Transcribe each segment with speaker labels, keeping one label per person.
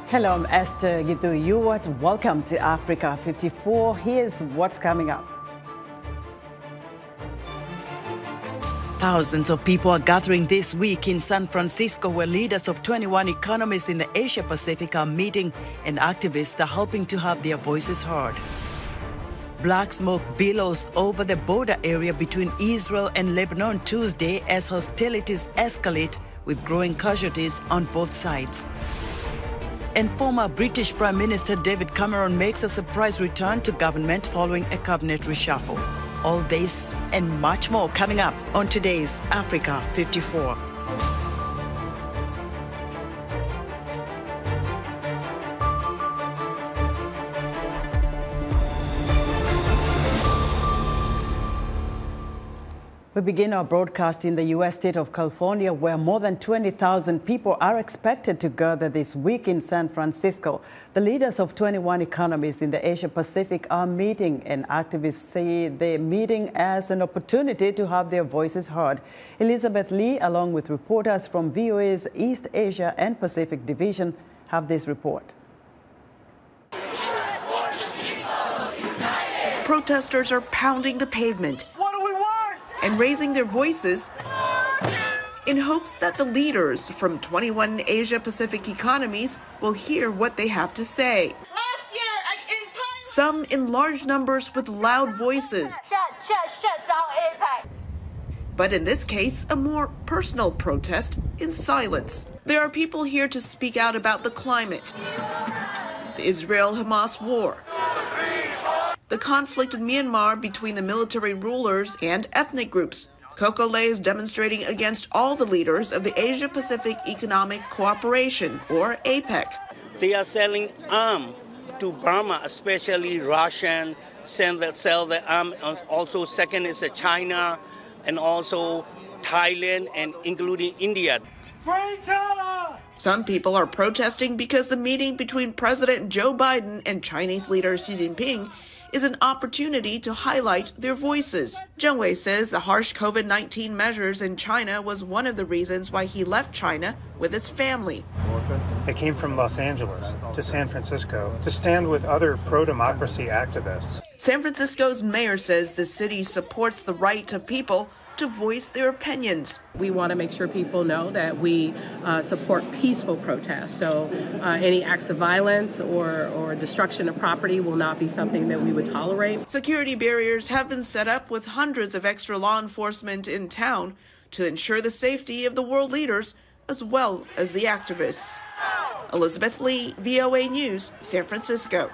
Speaker 1: Hello, I'm Esther Gitu. Welcome to Africa 54. Here's what's coming up. Thousands of people are gathering this week in San Francisco, where leaders of 21 economies in the Asia-Pacific are meeting and activists are hoping to have their voices heard. Black smoke billows over the border area between Israel and Lebanon Tuesday as hostilities escalate, with growing casualties on both sides. And former British Prime Minister David Cameron makes a surprise return to government following a cabinet reshuffle. All this and much more coming up on today's Africa 54. We begin our broadcast in the U.S. state of California, where more than 20,000 people are expected to gather this week in San Francisco. The leaders of 21 economies in the Asia-Pacific are meeting, and activists see the meeting as an opportunity to have their voices heard. Elizabeth Lee, along with reporters from VOA's East Asia and Pacific Division, have this report.
Speaker 2: Protesters are pounding the pavement and raising their voices in hopes that the leaders from 21 Asia-Pacific economies will hear what they have to say. Some in large numbers with loud voices. But in this case, a more personal protest in silence. There are people here to speak out about the climate, the Israel-Hamas war, the conflict in Myanmar between the military rulers and ethnic groups. Kokole is demonstrating against all the leaders of the Asia-Pacific Economic Cooperation, or APEC.
Speaker 3: They are selling arms to Burma, especially Russian, sell the arms. Also, second is China, and also Thailand, and including India.
Speaker 2: Free China! Some people are protesting because the meeting between President Joe Biden and Chinese leader Xi Jinping is an opportunity to highlight their voices. Zheng Wei says the harsh COVID-19 measures in China was one of the reasons why he left China with his family.
Speaker 4: They came from Los Angeles to San Francisco to stand with other pro-democracy activists.
Speaker 2: San Francisco's mayor says the city supports the right of people to voice their opinions.
Speaker 5: We want to make sure people know that we support peaceful protests. So any acts of violence or destruction of property will not be something that we would tolerate.
Speaker 2: Security barriers have been set up with hundreds of extra law enforcement in town to ensure the safety of the world leaders as well as the activists. Elizabeth Lee, VOA News, San Francisco.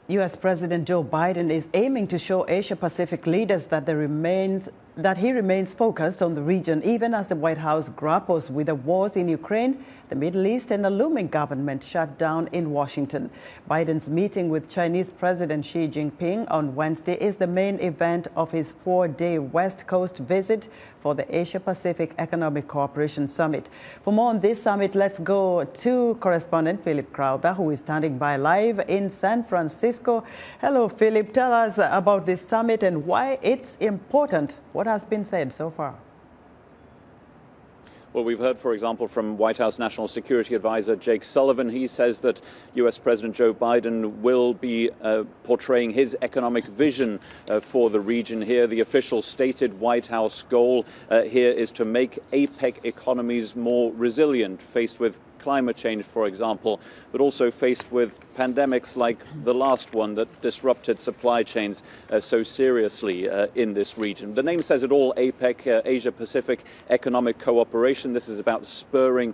Speaker 1: U.S. President Joe Biden is aiming to show Asia-Pacific leaders that he remains focused on the region, even as the White House grapples with the wars in Ukraine, the Middle East, and a looming government shutdown in Washington. Biden's meeting with Chinese President Xi Jinping on Wednesday is the main event of his 4-day West Coast visit for the Asia-Pacific Economic Cooperation Summit. For more on this summit, let's go to correspondent Philip Crowther, who is standing by live in San Francisco. Hello, Philip. Tell us about this summit and why it's important. What has been said so far?
Speaker 6: Well, we've heard, for example, from White House National Security Advisor Jake Sullivan. He says that U.S. President Joe Biden will be portraying his economic vision for the region here. The official stated White House goal here is to make APEC economies more resilient, faced with climate change, for example, but also faced with pandemics like the last one that disrupted supply chains so seriously in this region. The name says it all, APEC, Asia-Pacific Economic Cooperation. This is about spurring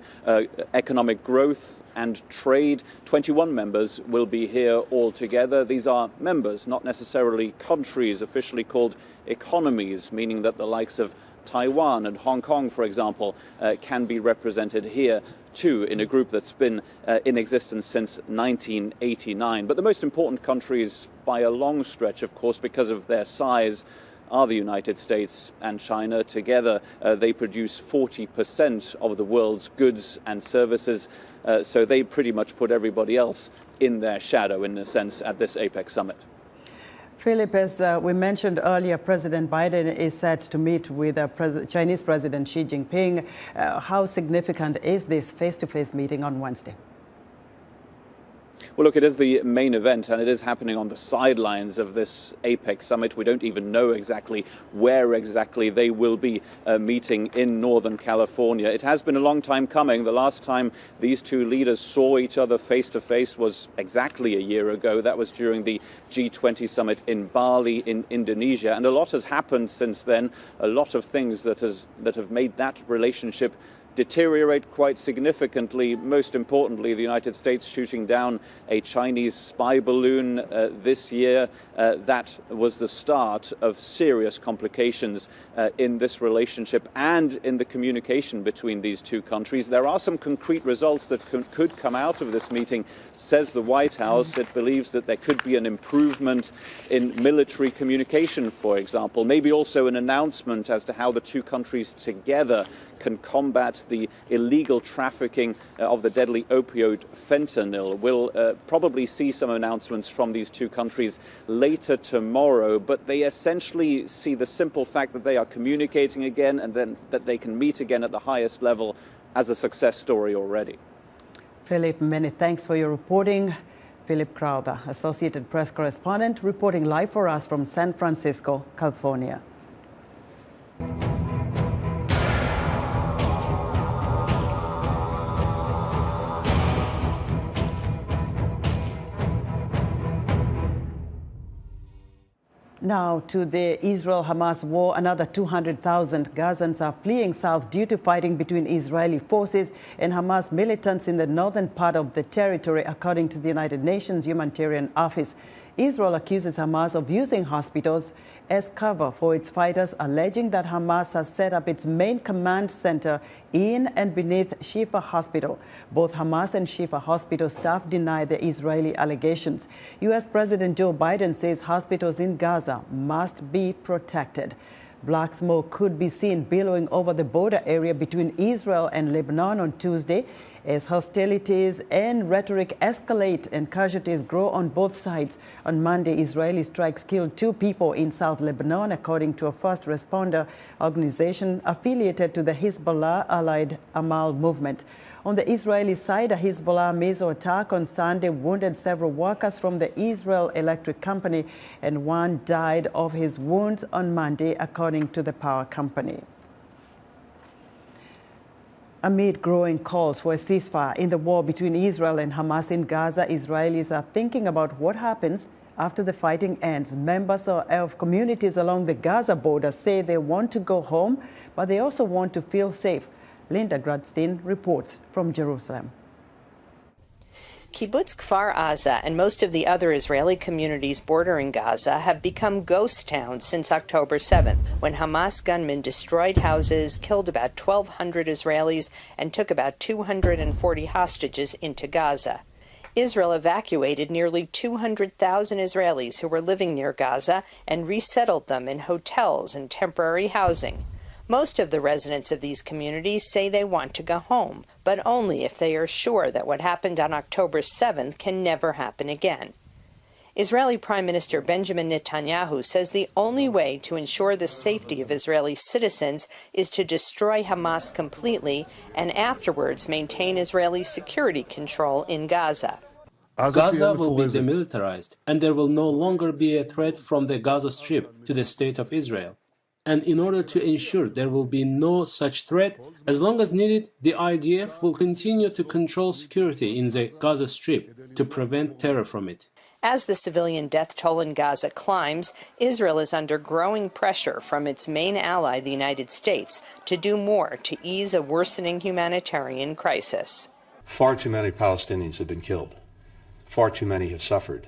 Speaker 6: economic growth and trade. 21 members will be here all together. These are members, not necessarily countries, officially called economies, meaning that the likes of Taiwan and Hong Kong, for example, can be represented here too, in a group that's been in existence since 1989. But the most important countries by a long stretch, of course, because of their size, are the United States and China. Together, they produce 40% of the world's goods and services, so they pretty much put everybody else in their shadow, in a sense, at this APEC summit.
Speaker 1: Philip, as we mentioned earlier, President Biden is set to meet with Chinese President Xi Jinping. How significant is this face-to-face meeting on Wednesday?
Speaker 6: Well, look, it is the main event, and it is happening on the sidelines of this APEC summit. We don't even know exactly where exactly they will be meeting in Northern California. It has been a long time coming. The last time these two leaders saw each other face-to-face was exactly a year ago. That was during the G20 summit in Bali in Indonesia. And a lot has happened since then, a lot of things that have made that relationship deteriorate quite significantly. Most importantly, the United States shooting down a Chinese spy balloon this year. That was the start of serious complications in this relationship and in the communication between these two countries. There are some concrete results that could come out of this meeting, says the White House. It believes that there could be an improvement in military communication, for example, maybe also an announcement as to how the two countries together can combat the illegal trafficking of the deadly opioid fentanyl. We'll probably see some announcements from these two countries later tomorrow, but they essentially see the simple fact that they are communicating again and then that they can meet again at the highest level as a success story already.
Speaker 1: Philip, many thanks for your reporting. Philip Crowther, Associated Press correspondent, reporting live for us from San Francisco, California. Now to the Israel-Hamas war. Another 200,000 Gazans are fleeing south due to fighting between Israeli forces and Hamas militants in the northern part of the territory, according to the United Nations Humanitarian Office. Israel accuses Hamas of using hospitals as cover for its fighters, alleging that Hamas has set up its main command center in and beneath Shifa Hospital. Both Hamas and Shifa Hospital staff deny the Israeli allegations. U.S. President Joe Biden says hospitals in Gaza must be protected. Black smoke could be seen billowing over the border area between Israel and Lebanon on Tuesday as hostilities and rhetoric escalate and casualties grow on both sides. On Monday, Israeli strikes killed 2 people in South Lebanon, according to a first responder organization affiliated to the Hezbollah-allied Amal movement. On the Israeli side, a Hezbollah missile attack on Sunday wounded several workers from the Israel Electric Company, and one died of his wounds on Monday, according to the power company. Amid growing calls for a ceasefire in the war between Israel and Hamas in Gaza, Israelis are thinking about what happens after the fighting ends. Members of communities along the Gaza border say they want to go home, but they also want to feel safe. Linda Gradstein reports from Jerusalem.
Speaker 7: Kibbutz Kfar Aza and most of the other Israeli communities bordering Gaza have become ghost towns since October 7th, when Hamas gunmen destroyed houses, killed about 1,200 Israelis, and took about 240 hostages into Gaza. Israel evacuated nearly 200,000 Israelis who were living near Gaza and resettled them in hotels and temporary housing. Most of the residents of these communities say they want to go home, but only if they are sure that what happened on October 7th can never happen again. Israeli Prime Minister Benjamin Netanyahu says the only way to ensure the safety of Israeli citizens is to destroy Hamas completely and afterwards maintain Israeli security control in Gaza.
Speaker 8: Gaza will be demilitarized, and there will no longer be a threat from the Gaza Strip to the state of Israel. And in order to ensure there will be no such threat, as long as needed, the IDF will continue to control security in the Gaza Strip to prevent terror from it.
Speaker 7: As the civilian death toll in Gaza climbs, Israel is under growing pressure from its main ally, the United States, to do more to ease a worsening humanitarian crisis.
Speaker 9: Far too many Palestinians have been killed. Far too many have suffered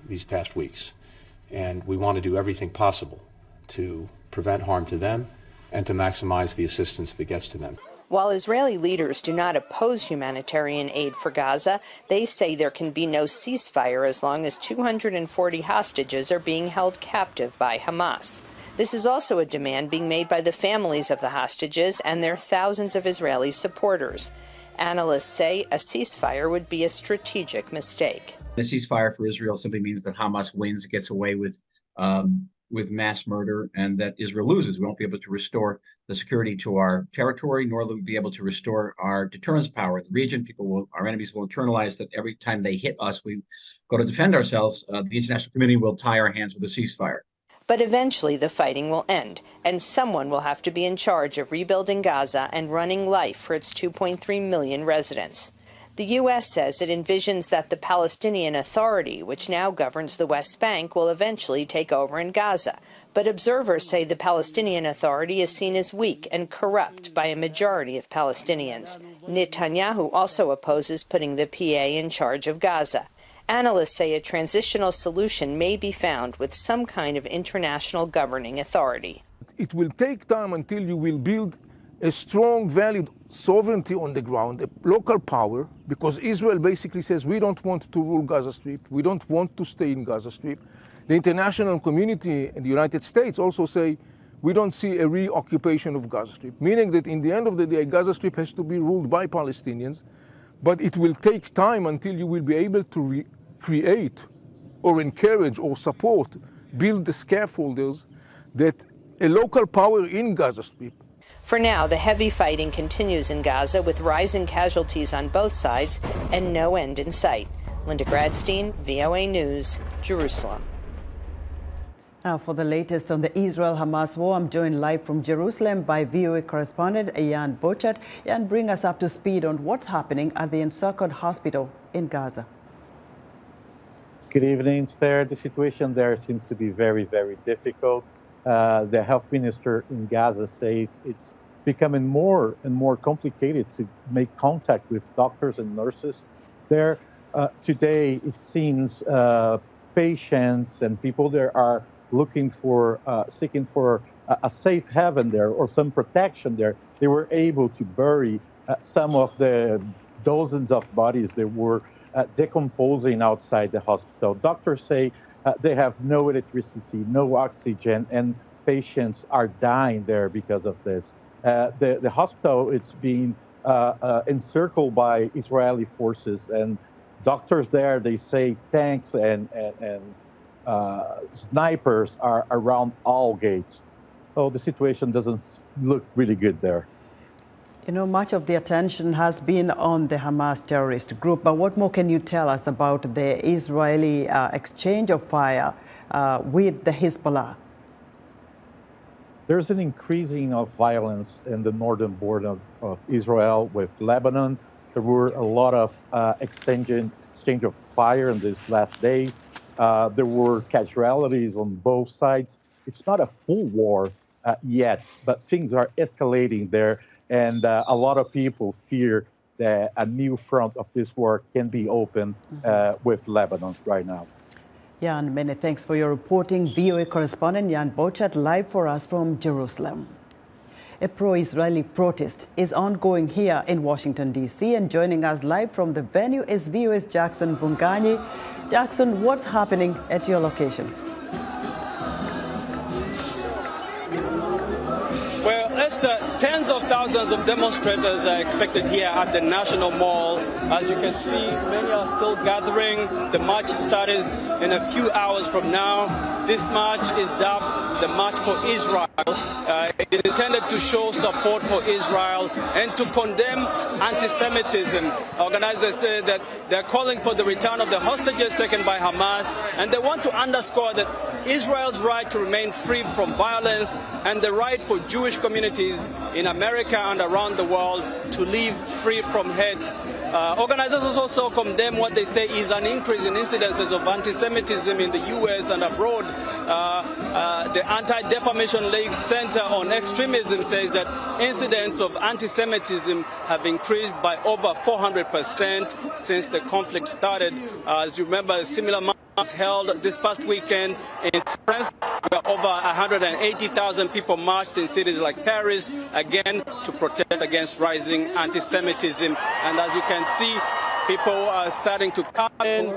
Speaker 9: these past weeks. And we want to do everything possible to prevent harm to them and to maximize the assistance that gets to them.
Speaker 7: While Israeli leaders do not oppose humanitarian aid for Gaza, they say there can be no ceasefire as long as 240 hostages are being held captive by Hamas. This is also a demand being made by the families of the hostages and their thousands of Israeli supporters. Analysts say a ceasefire would be a strategic mistake.
Speaker 10: A ceasefire for Israel simply means that Hamas wins, gets away with with mass murder, and that Israel loses. We won't be able to restore the security to our territory, nor will we be able to restore our deterrence power in the region. Our enemies will internalize that every time they hit us, we go to defend ourselves. The international community will tie our hands with a ceasefire.
Speaker 7: But eventually the fighting will end, and someone will have to be in charge of rebuilding Gaza and running life for its 2.3 million residents. The U.S. says it envisions that the Palestinian Authority, which now governs the West Bank, will eventually take over in Gaza. But observers say the Palestinian Authority is seen as weak and corrupt by a majority of Palestinians. Netanyahu also opposes putting the PA in charge of Gaza. Analysts say a transitional solution may be found with some kind of international governing authority.
Speaker 11: It will take time until you will build a strong, valid sovereignty on the ground, a local power, because Israel basically says we don't want to rule Gaza Strip, we don't want to stay in Gaza Strip. The international community and the United States also say we don't see a reoccupation of Gaza Strip, meaning that in the end of the day, Gaza Strip has to be ruled by Palestinians, but it will take time until you will be able to create or encourage or support, build the scaffolders that a local power in Gaza Strip.
Speaker 7: For now, the heavy fighting continues in Gaza with rising casualties on both sides and no end in sight. Linda Gradstein, VOA News, Jerusalem.
Speaker 1: Now for the latest on the Israel-Hamas war, I'm joined live from Jerusalem by VOA correspondent Jan Bochat. Jan, bring us up to speed on what's happening at the encircled hospital in Gaza.
Speaker 12: Good evening, Esther. The situation there seems to be very, very difficult. The health minister in Gaza says it's becoming more and more complicated to make contact with doctors and nurses there. Today, it seems patients and people there are looking for, seeking for a safe haven there or some protection there. They were able to bury some of the dozens of bodies that were decomposing outside the hospital. Doctors say they have no electricity, no oxygen, and patients are dying there because of this. The hospital, it's being encircled by Israeli forces, and doctors there, they say tanks and snipers are around all gates. So the situation doesn't look really good there.
Speaker 1: You know, much of the attention has been on the Hamas terrorist group, but what more can you tell us about the Israeli exchange of fire with the Hezbollah?
Speaker 12: There's an increasing of violence in the northern border of Israel with Lebanon. There were a lot of exchange of fire in these last days. There were casualties on both sides. It's not a full war yet, but things are escalating there. And a lot of people fear that a new front of this war can be opened with Lebanon right now.
Speaker 1: Jan, many thanks for your reporting. VOA correspondent Jan Bochat live for us from Jerusalem. A pro-Israeli protest is ongoing here in Washington, D.C. and joining us live from the venue is VOA's Jackson Vunganyi. Jackson, what's happening at your location?
Speaker 13: Well, Esther, tens of thousands of demonstrators are expected here at the National Mall. As you can see, many are still gathering. The march starts in a few hours from now. This march is dubbed the March for Israel. It is intended to show support for Israel and to condemn anti-Semitism. Organizers say that they're calling for the return of the hostages taken by Hamas, and they want to underscore that Israel's right to remain free from violence and the right for Jewish communities in America and around the world to live free from hate. Organizers also condemn what they say is an increase in incidences of anti-Semitism in the U.S. and abroad. The Anti-Defamation League Center on Extremism says that incidents of anti-Semitism have increased by over 400% since the conflict started. As you remember, a similar march was held this past weekend in France, where over 180,000 people marched in cities like Paris, again to protest against rising anti-Semitism. And as you can see, people are starting to come in.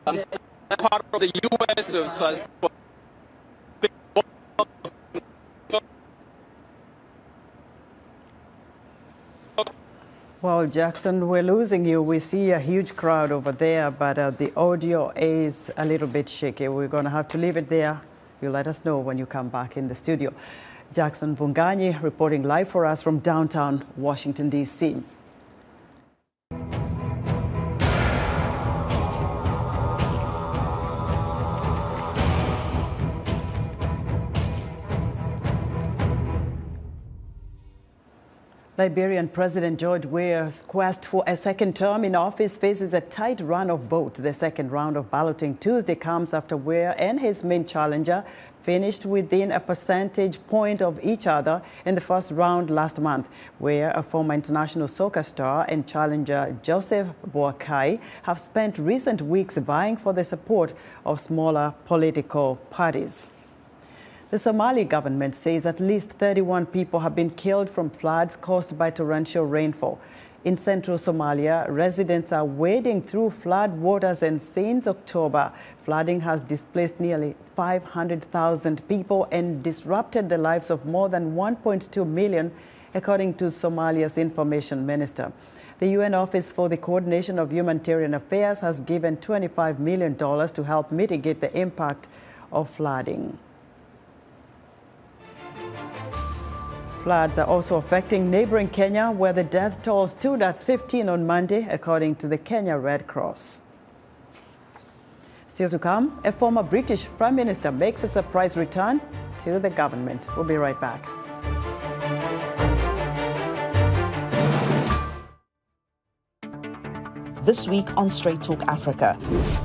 Speaker 13: Part of the U.S.
Speaker 1: Well, Jackson, we're losing you. We see a huge crowd over there, but the audio is a little bit shaky. We're going to have to leave it there. You let us know when you come back in the studio. Jackson Vunganyi reporting live for us from downtown Washington, D.C. Liberian President George Weah's quest for a second term in office faces a tight run of votes. The second round of balloting Tuesday comes after Weah and his main challenger finished within a percentage point of each other in the first round last month. Weah, a former international soccer star, and challenger Joseph Boakai have spent recent weeks vying for the support of smaller political parties. The Somali government says at least 31 people have been killed from floods caused by torrential rainfall. In central Somalia, residents are wading through flood waters, and since October, flooding has displaced nearly 500,000 people and disrupted the lives of more than 1.2 million, according to Somalia's information minister. The UN Office for the Coordination of Humanitarian Affairs has given $25 million to help mitigate the impact of flooding. Floods are also affecting neighboring Kenya, where the death toll stood at 15 on Monday, according to the Kenya Red Cross. Still to come, a former British Prime Minister makes a surprise return to the government. We'll be right back.
Speaker 14: This week on Straight Talk Africa,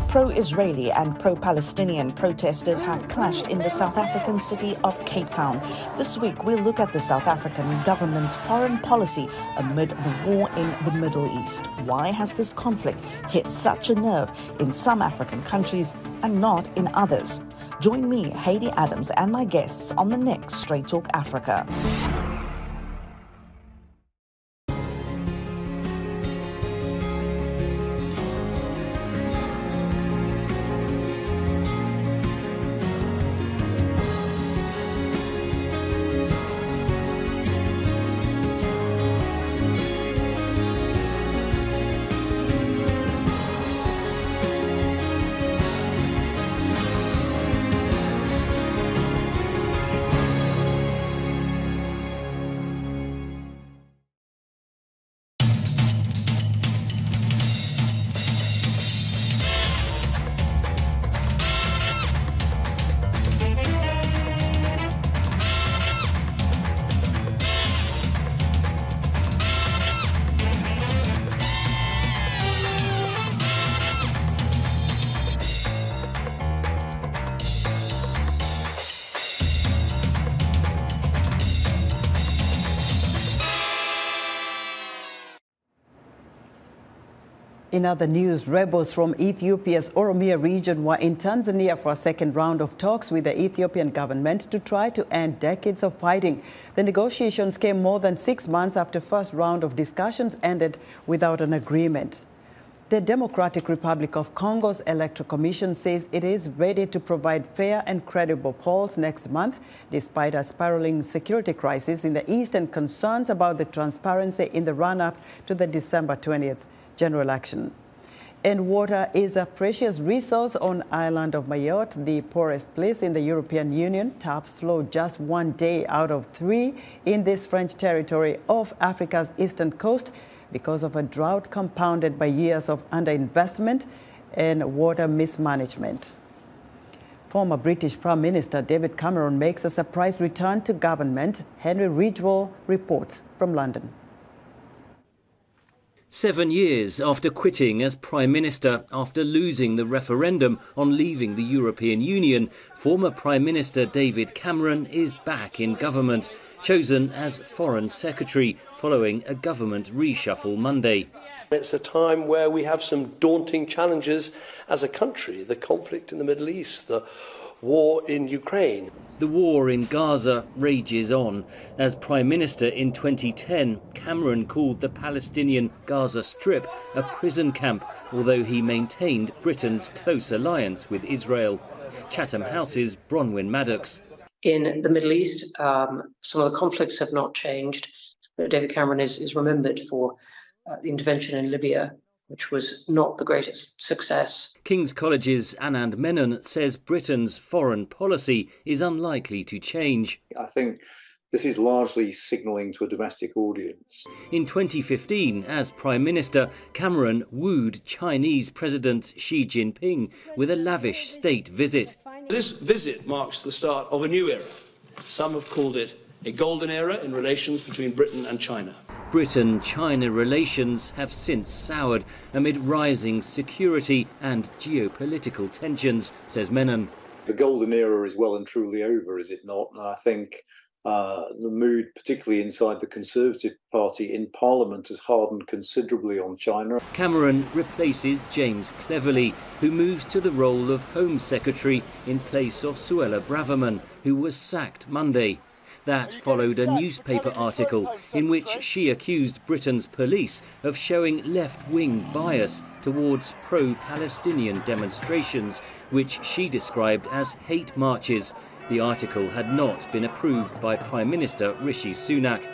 Speaker 14: pro-Israeli and pro-Palestinian protesters have clashed in the South African city of Cape Town. This week, we'll look at the South African government's foreign policy amid the war in the Middle East. Why has this conflict hit such a nerve in some African countries and not in others? Join me, Heidi Adams, and my guests on the next Straight Talk Africa.
Speaker 1: In other news, rebels from Ethiopia's Oromia region were in Tanzania for a second round of talks with the Ethiopian government to try to end decades of fighting. The negotiations came more than 6 months after the first round of discussions ended without an agreement. The Democratic Republic of Congo's Electoral Commission says it is ready to provide fair and credible polls next month, despite a spiraling security crisis in the east and concerns about the transparency in the run-up to the December 20th general election. And water is a precious resource on the island of Mayotte, the poorest place in the European Union. Taps flow just 1 day out of 3 in this French territory off Africa's eastern coast because of a drought compounded by years of underinvestment and water mismanagement. Former British Prime Minister David Cameron makes a surprise return to government. Henry Ridgwell reports from London.
Speaker 15: 7 years after quitting as Prime Minister after losing the referendum on leaving the European Union, former Prime Minister David Cameron is back in government, chosen as Foreign Secretary following a government reshuffle Monday.
Speaker 16: It's a time where we have some daunting challenges as a country, the conflict in the Middle East, the war in Ukraine.
Speaker 15: The war in Gaza rages on. As Prime Minister in 2010, Cameron called the Palestinian Gaza Strip a prison camp, although he maintained Britain's close alliance with Israel. Chatham House's Bronwyn Maddox.
Speaker 17: In the Middle East, some of the conflicts have not changed. David Cameron is remembered for the intervention in Libya, which was not the greatest success.
Speaker 15: King's College's Anand Menon says Britain's foreign policy is unlikely to change.
Speaker 18: I think this is largely signalling to a domestic audience.
Speaker 15: In 2015, as Prime Minister, Cameron wooed Chinese President Xi Jinping with a lavish state visit.
Speaker 16: This visit marks the start of a new era. Some have called it a golden era in relations between Britain and China.
Speaker 15: Britain-China relations have since soured amid rising security and geopolitical tensions, says Menon.
Speaker 18: The golden era is well and truly over, is it not? And I think the mood, particularly inside the Conservative Party in Parliament, has hardened considerably on China.
Speaker 15: Cameron replaces James Cleverly, who moves to the role of Home Secretary in place of Suella Braverman, who was sacked Monday. That followed a newspaper article in which she accused Britain's police of showing left-wing bias towards pro-Palestinian demonstrations, which she described as hate marches. The article had not been approved by Prime Minister Rishi Sunak.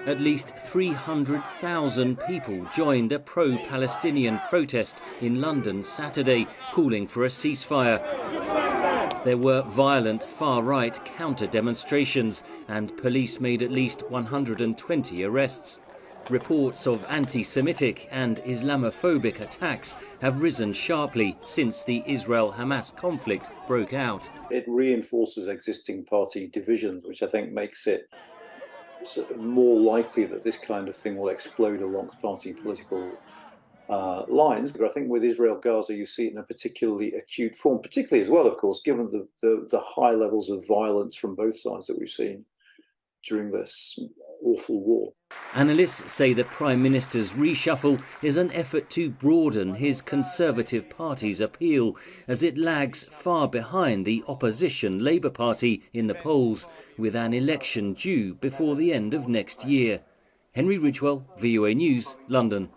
Speaker 15: At least 300,000 people joined a pro-Palestinian protest in London Saturday, calling for a ceasefire. There were violent far-right counter-demonstrations, and police made at least 120 arrests. Reports of anti-Semitic and Islamophobic attacks have risen sharply since the Israel-Hamas conflict broke out.
Speaker 18: It reinforces existing party divisions, which I think makes it more likely that this kind of thing will explode alongst party political lines. But I think with Israel-Gaza, you see it in a particularly acute form, particularly as well, of course, given the high levels of violence from both sides that we've seen during this awful war.
Speaker 15: Analysts say the Prime Minister's reshuffle is an effort to broaden his Conservative Party's appeal, as it lags far behind the opposition Labour Party in the polls, with an election due before the end of next year. Henry Ridgewell, VOA News, London.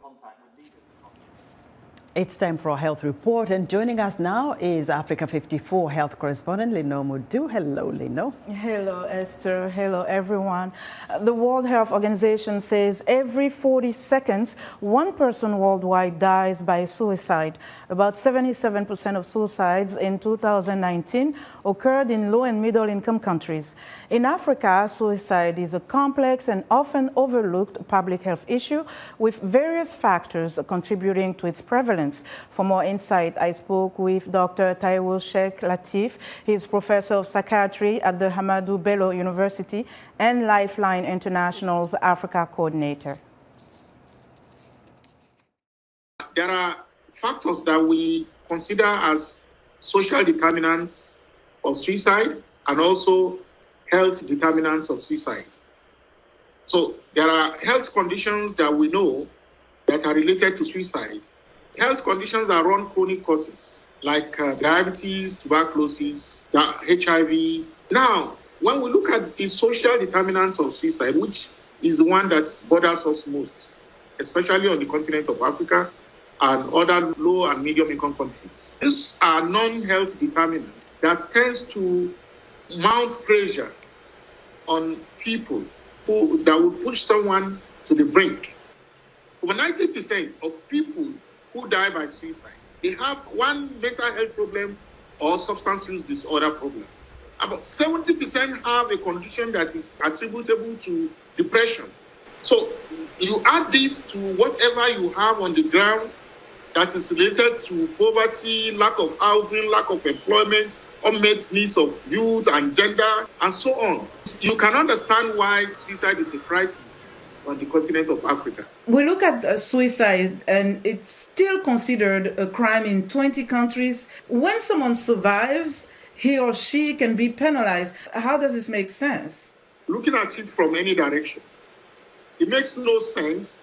Speaker 1: It's time for our health report, and joining us now is Africa 54 health correspondent Lino Mudu. Hello, Lino.
Speaker 19: Hello, Esther. Hello, everyone. The World Health Organization says every 40 seconds, one person worldwide dies by suicide. About 77% of suicides in 2019 occurred in low and middle income countries. In Africa, suicide is a complex and often overlooked public health issue with various factors contributing to its prevalence. For more insight, I spoke with Dr. Taiwo Sheikh Latif. He is professor of psychiatry at the Hamadu Bello University and Lifeline International's Africa coordinator.
Speaker 20: There are factors that we consider as social determinants of suicide and also health determinants of suicide. So there are health conditions that we know that are related to suicide. Health conditions that run chronic causes like diabetes, tuberculosis, HIV. Now, when we look at the social determinants of suicide, which is the one that bothers us most, especially on the continent of Africa and other low and medium income countries, these are non-health determinants that tends to mount pressure on people that will push someone to the brink. Over 90% of people who die by suicide, they have one mental health problem or substance use disorder problem. About 70% have a condition that is attributable to depression. So you add this to whatever you have on the ground that is related to poverty, lack of housing, lack of employment, unmet needs of youth and gender, and so on. You can understand why suicide is a crisis on the continent of Africa.
Speaker 19: We look at suicide and it's still considered a crime in 20 countries. When someone survives, he or she can be penalized. How does this make sense?
Speaker 20: Looking at it from any direction, it makes no sense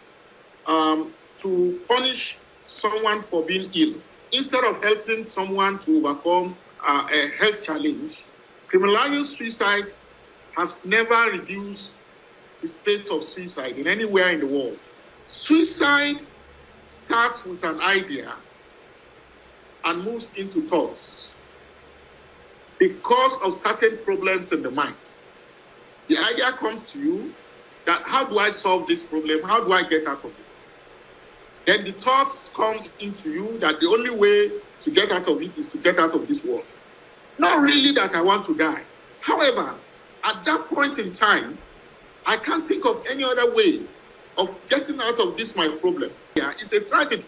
Speaker 20: to punish someone for being ill. Instead of helping someone to overcome a health challenge, criminalizing suicide has never reduced the state of suicide in anywhere in the world. Suicide starts with an idea and moves into thoughts because of certain problems in the mind. The idea comes to you that how do I solve this problem? How do I get out of it? then the thoughts come into you that the only way to get out of it is to get out of this world. Not really that I want to die. However, at that point in time, I can't think of any other way of getting out of this my problem. Yeah, it's a tragedy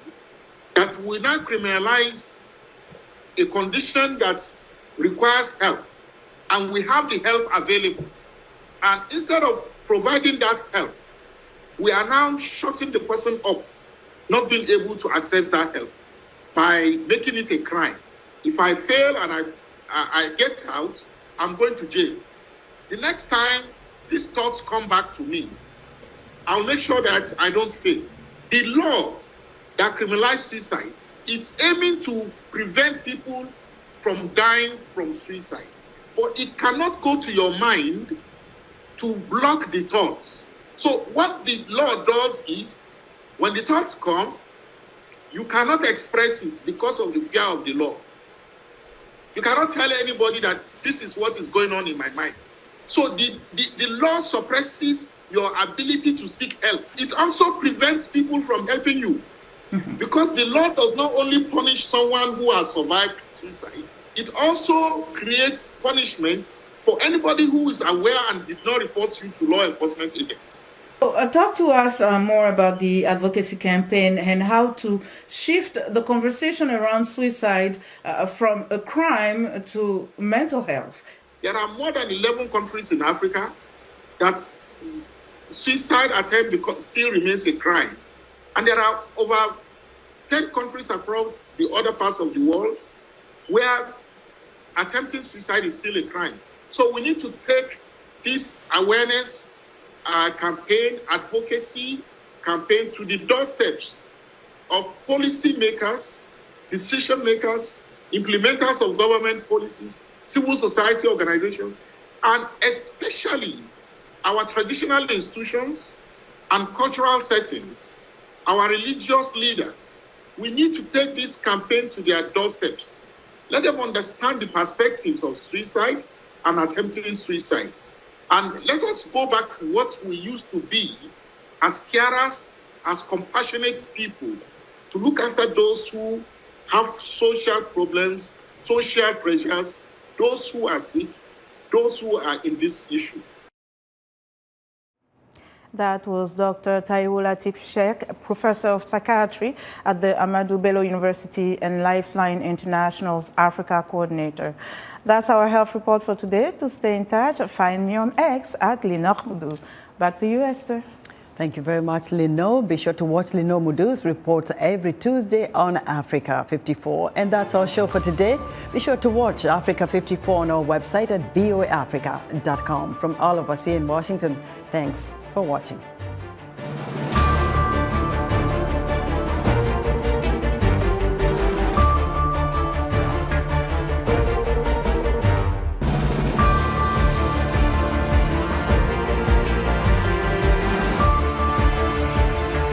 Speaker 20: that we now criminalize a condition that requires help, and we have the help available. And instead of providing that help, we are now shutting the person up, not being able to access that help by making it a crime. If I fail and I get out, I'm going to jail. The next time these thoughts come back to me, I'll make sure that I don't fail. The law that criminalizes suicide, it's aiming to prevent people from dying from suicide. But it cannot go to your mind to block the thoughts. So what the law does is, when the thoughts come, you cannot express it because of the fear of the law. You cannot tell anybody that this is what is going on in my mind. So the law suppresses your ability to seek help. It also prevents people from helping you. Because the law does not only punish someone who has survived suicide, it also creates punishment for anybody who is aware and did not report you to law enforcement agents.
Speaker 19: Talk to us more about the advocacy campaign and how to shift the conversation around suicide from a crime to mental health.
Speaker 20: There are more than 11 countries in Africa that suicide attempt still remains a crime. And there are over 10 countries across the other parts of the world where attempting suicide is still a crime. So we need to take this awareness campaign, advocacy campaign to the doorsteps of policy makers, decision makers, implementers of government policies, civil society organizations, and especially our traditional institutions and cultural settings, our religious leaders. We need to take this campaign to their doorsteps. Let them understand the perspectives of suicide and attempting suicide. And let us go back to what we used to be as carers, as compassionate people, to look after those who have social problems, social pressures, those who are sick, those who are in this issue.
Speaker 19: That was Dr. Taiwo Latif Sheikh, Professor of Psychiatry at the Ahmadu Bello University and Lifeline International's Africa Coordinator. That's our health report for today. To stay in touch, find me on X at Linor Mudu. Back to you, Esther.
Speaker 1: Thank you very much, Lino. Be sure to watch Lino Mudu's reports every Tuesday on Africa 54. And that's our show for today. Be sure to watch Africa 54 on our website at voaafrica.com. From all of us here in Washington, thanks for watching.